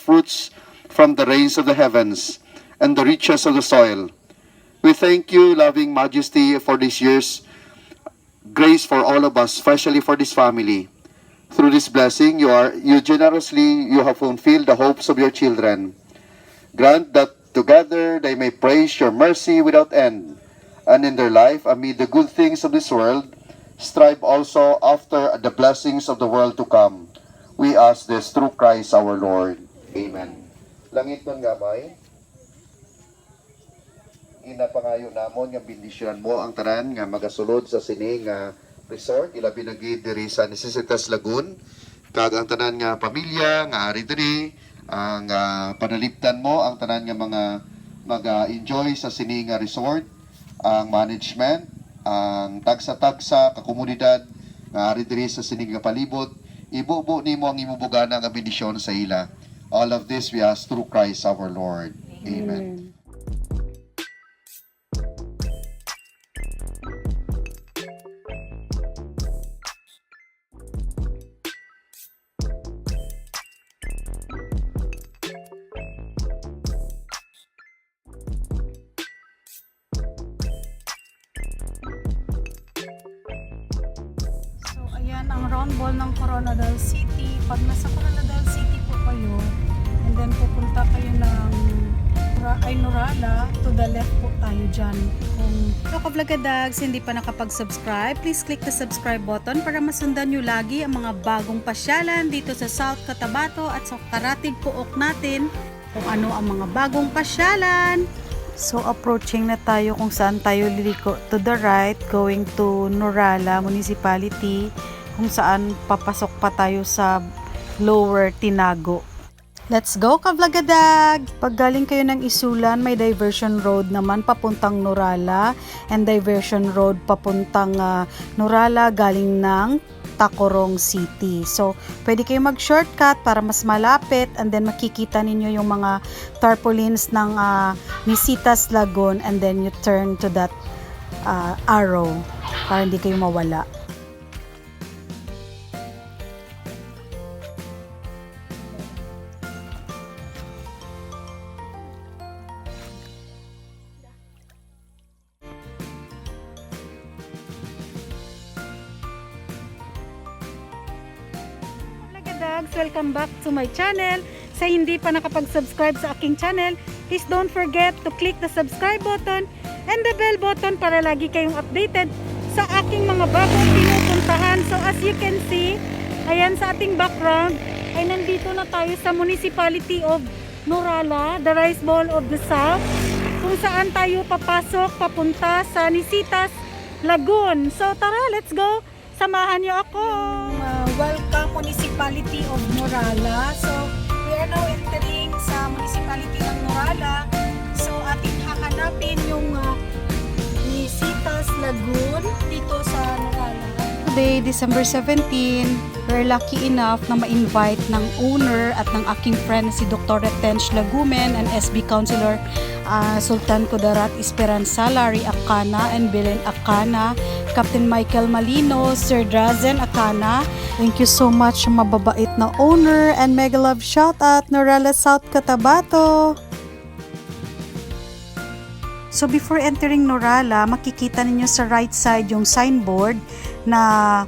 fruits from the rains of the heavens and the riches of the soil. We thank you, loving Majesty, for this year's grace for all of us, especially for this family. Through this blessing, you have fulfilled the hopes of your children. Grant that together they may praise your mercy without end, and in their life, amid the good things of this world, strive also after the blessings of the world to come. We ask this through Christ our Lord. Amen. Langit nun gamay, inapangayo namon nga bindisyonan mo ang tanan nga magasulod sa sini nga resort ilabi na gid diri sa Necesitas Lagoon, kag ang tanan nga pamilya nga ari diri ang panalipdan mo ang tanan nga mga mag-enjoy sa sini nga resort, ang management, ang tagsa-tagsa ka komunidad nga ari diri sa sini nga palibot, ibubo nimo ang imubugana nga bendisyon sa ila. All of this we ask through Christ our Lord. Amen. So, ayan ang round ball ng Coronadal City. Pag nasa Coronadal City po kayo, and then pupunta kayo ng Nurala, to the left po tayo dyan. So, ka-vlogadags, hindi pa nakapag-subscribe, please click the subscribe button para masundan nyo lagi ang mga bagong pasyalan dito sa South Cotabato at sa karatig puok natin kung ano ang mga bagong pasyalan. So, approaching na tayo kung saan tayo liliko. To the right, going to Nurala Municipality, kung saan papasok pa tayo sa Lower Tinago. Let's go, ka-vlagadag! Pag galing kayo ng Isulan, may diversion road naman papuntang Nurala and diversion road papuntang Nurala galing ng Tacurong City. So, pwede kayo mag-shortcut para mas malapit and then makikita ninyo yung mga tarpaulins ng Nisitas Lagoon and then you turn to that arrow para hindi kayo mawala. Welcome back to my channel. Sa hindi pa nakapag-subscribe sa aking channel, please don't forget to click the subscribe button and the bell button para lagi kayong updated sa aking mga bagong pinupuntahan. So as you can see, ayan sa ating background, ay nandito na tayo sa Municipality of Nurala, the Rice Bowl of the South, kung saan tayo papasok papunta sa Nisitas Lagoon. So tara, let's go! Samahan niyo ako! Welcome Municipality of Nurala. So, we are now entering sa Municipality ng Nurala. So, ating hahanapin yung Nisitas Lagoon dito sa Nurala. Today, December 17, we're lucky enough na ma-invite ng owner at ng aking friend si Dr. Retench Lagumen and SB Councilor Sultan Kudarat Esperanza, Larry Acana and Belen Acana, Captain Michael Malino, Sir Drazen Acana. Thank you so much, mababait na owner, and mega love shout out Nurala South Cotabato. So before entering Nurala, makikita ninyo sa right side yung signboard na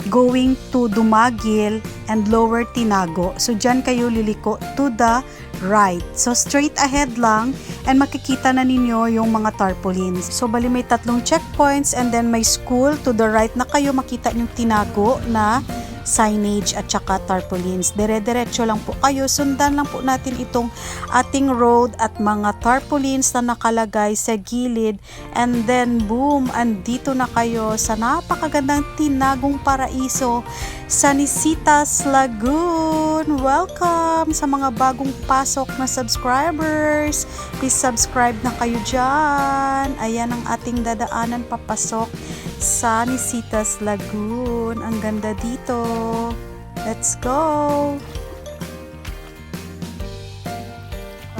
going to Dumagil and Lower Tinago. So dyan kayo liliko to the right. So straight ahead lang and makikita na ninyo yung mga tarpaulins. So bali may 3 checkpoints and then may school to the right na kayo makita yung Tinago na signage at saka tarpaulins. Dire-diretso lang po kayo. Sundan lang po natin itong ating road at mga tarpaulins na nakalagay sa gilid. And then boom, andito na kayo sa napakagandang Tinagong Paraiso sa Nisitas Lagoon. Welcome sa mga bagong pasok na subscribers. Please subscribe na kayo dyan. Ayan ang ating dadaanan papasok sa Nisitas Lagoon. Ang ganda dito. Let's go!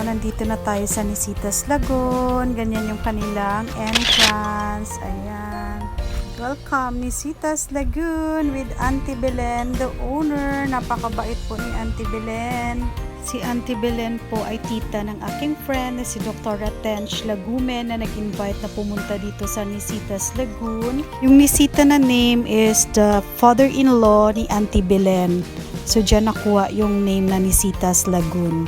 Nandito na tayo sa Nisitas Lagoon. Ganyan yung kanilang entrance. Ayan. Welcome, Nisitas Lagoon with Auntie Belen, the owner. Napakabait po ni Auntie Belen. Si Auntie Belen po ay tita ng aking friend na si Dr. Tench Lagumen na nag-invite na pumunta dito sa Nisitas Lagoon. Yung Nisita na name is the father-in-law ni Auntie Belen. So dyan nakuha yung name na Nisitas Lagoon.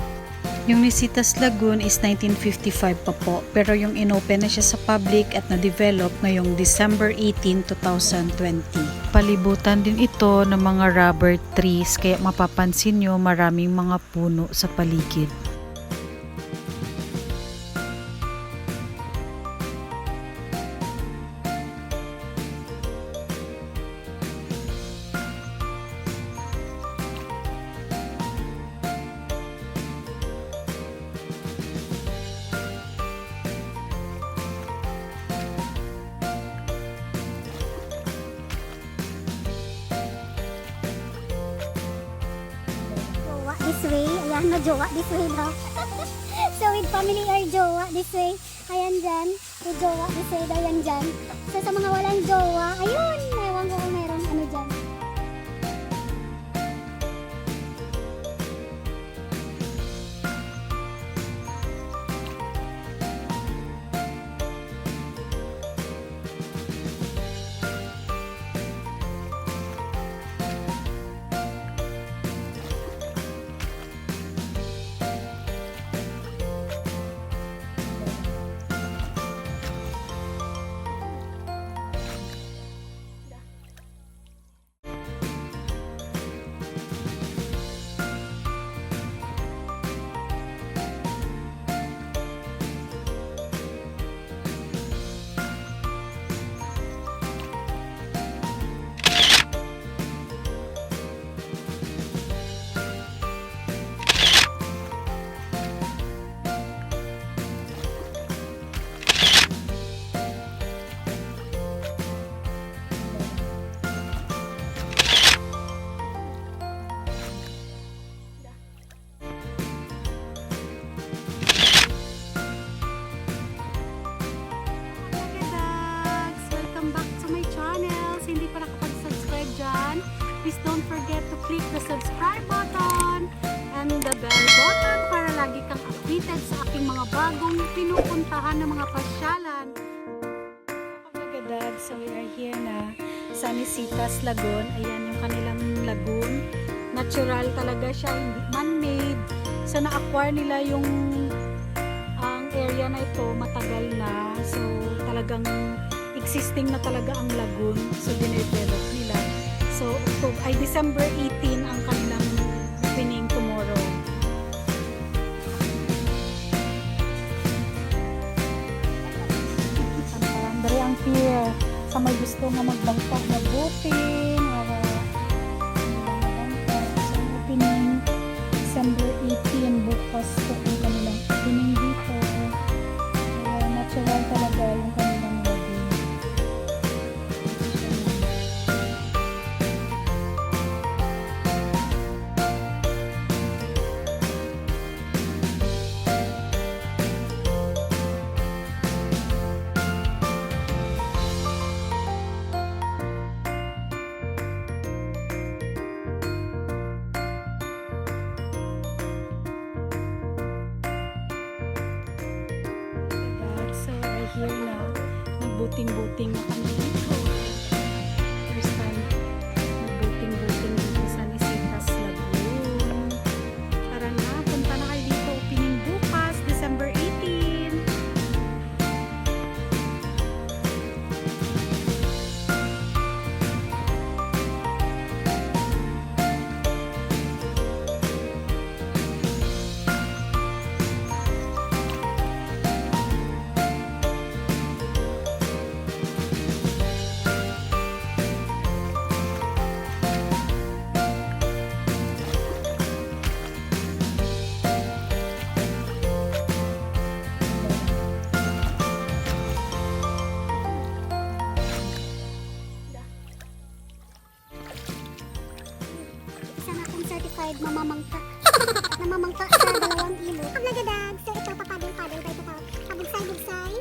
Yung Nisitas Lagoon is 1955 pa po, pero yung inopen na siya sa public at na-develop ngayong December 18, 2020. Palibutan din ito ng mga rubber trees, kaya mapapansin nyo maraming mga puno sa paligid. This way, ayan, jowa this way daw. So with family or jowa this way, ayan dyan. With jowa this way daw, yan dyan. So sa mga walang jowa, ayun, ewan ko kung mayroong ano dyan. Please don't forget to click the subscribe button and the bell button para lagi kang updated sa aking mga bagong pinupuntahan ng mga pasyalan. Kapagadag, so we are here na sa Nisitas Lagoon. Ayan yung kanilang lagoon. Natural talaga siya, hindi man-made. So na-acquire nila yung ang area na ito matagal na. So talagang existing na talaga ang lagoon. So dinevelop nila. So, December 18 ang kanilang opening tomorrow. Parang dari ang pier. Sa may gusto nga magbangka, mag-boating, or so, opening December 18, bukas po ang kanilang opening dito. Natural talaga yung kanilang lagoon. Here na, nagbuting-buting na kami dito. First time, nagbuting-buting dito sa Nisitas Lagoon. Tara na, punta na kayo dito. Opening bukas, December 18. Certified mamamangka. Namamangka sa dalawang ilo. Paglagadad, so ito papadol-padol ba ito tawag? Pabugsay-bugsay.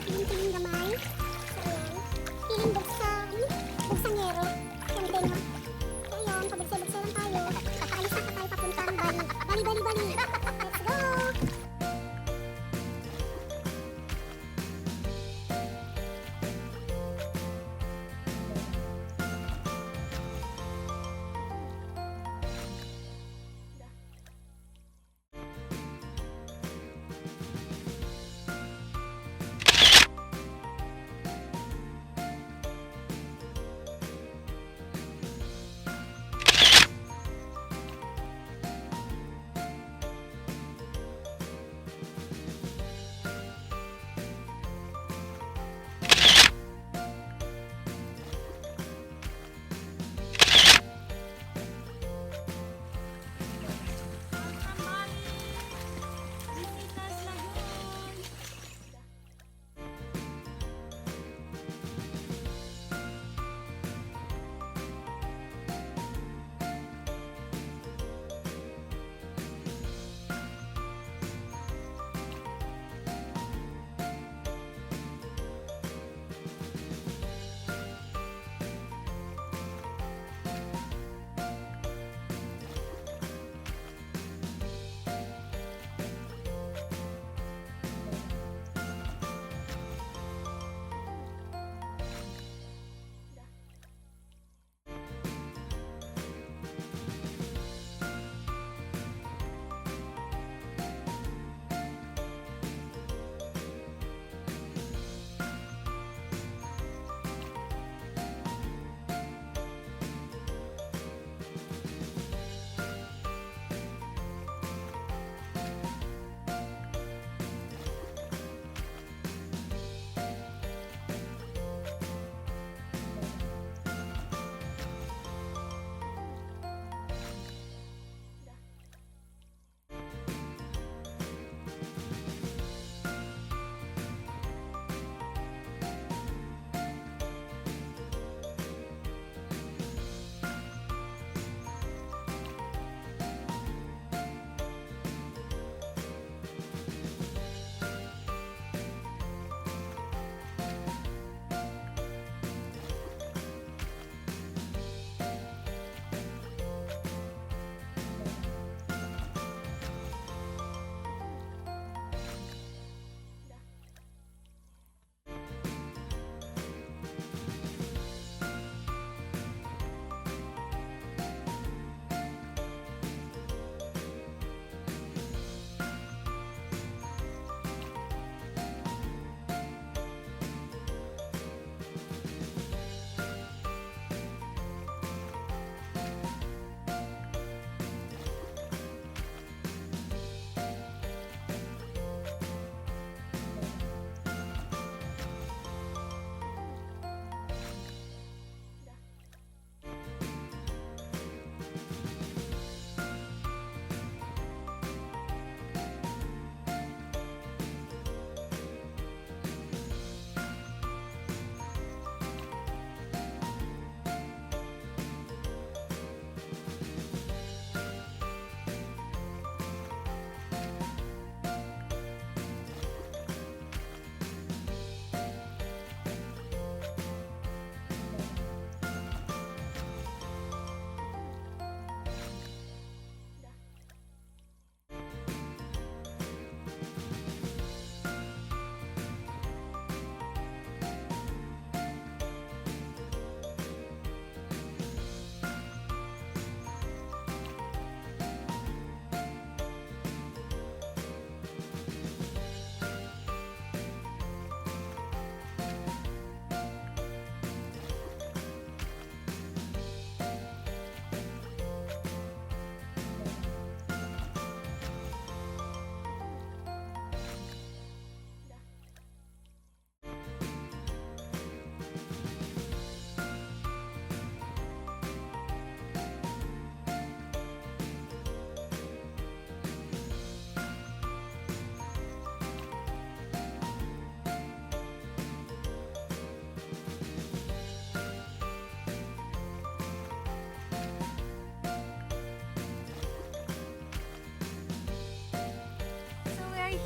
Piling-piling gamay. So ayan. Piling bugsangero. Yan din no. So ayan, pabugsay-bugsay lang tayo. Papaalis na tayo papuntang Bali. Bali, bali, bali. Let's go.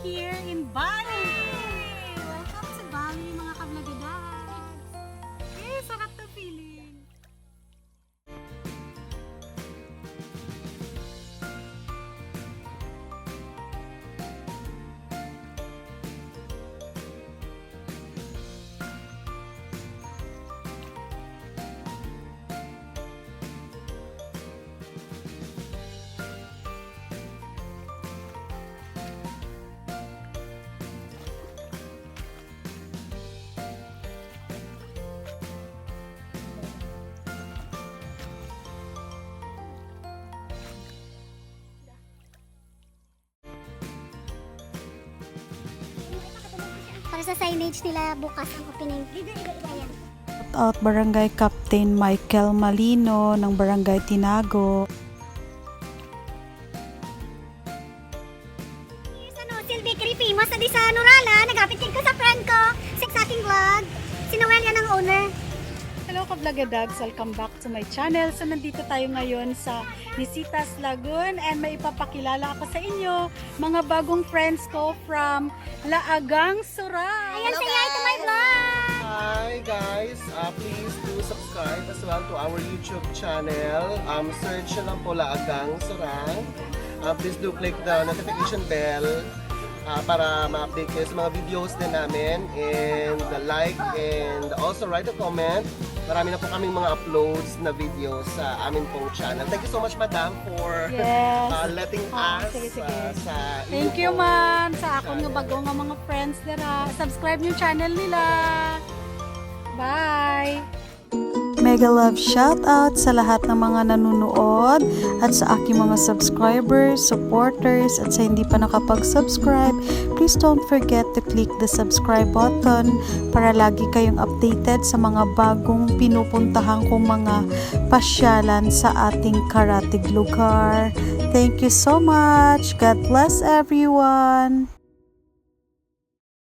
here in Bali! Welcome to Bali, mga kablagadags! Eh, sarap na feeling! Para sa signage nila bukas ang opening. Dito yan. Out Barangay Captain Michael Malino ng Barangay Tinago. Silvi Creepy, mas di sa Nurala, nagapitin ko sa friend ko, sa aking vlog. Si Noel yan ang owner. Hello ka-vlogadags! Welcome back to my channel. So nandito tayo ngayon sa Nisitas Lagoon and may ipapakilala ako sa inyo mga bagong friends ko from Laagang Suray. Ayan, say hi to my vlog! Hi guys, please do subscribe as well to our YouTube channel. Search nyo lang po Laagang Surang. Please do click the notification bell para ma-update kayo sa mga videos din namin, and like and also write a comment. Marami na po kaming mga uploads na videos sa amin pong channel. Thank you so much, Madam, for Yes. letting Oh, us sige. sa Thank you man sa akong nga bago nga mga friends dira. Subscribe yung channel nila. Bye! Mega love shout out sa lahat ng mga nanonood at sa aking mga subscribers, supporters at sa hindi pa nakapag-subscribe. Please don't forget to click the subscribe button para lagi kayong updated sa mga bagong pinupuntahan kong mga pasyalan sa ating karatig lugar. Thank you so much. God bless everyone.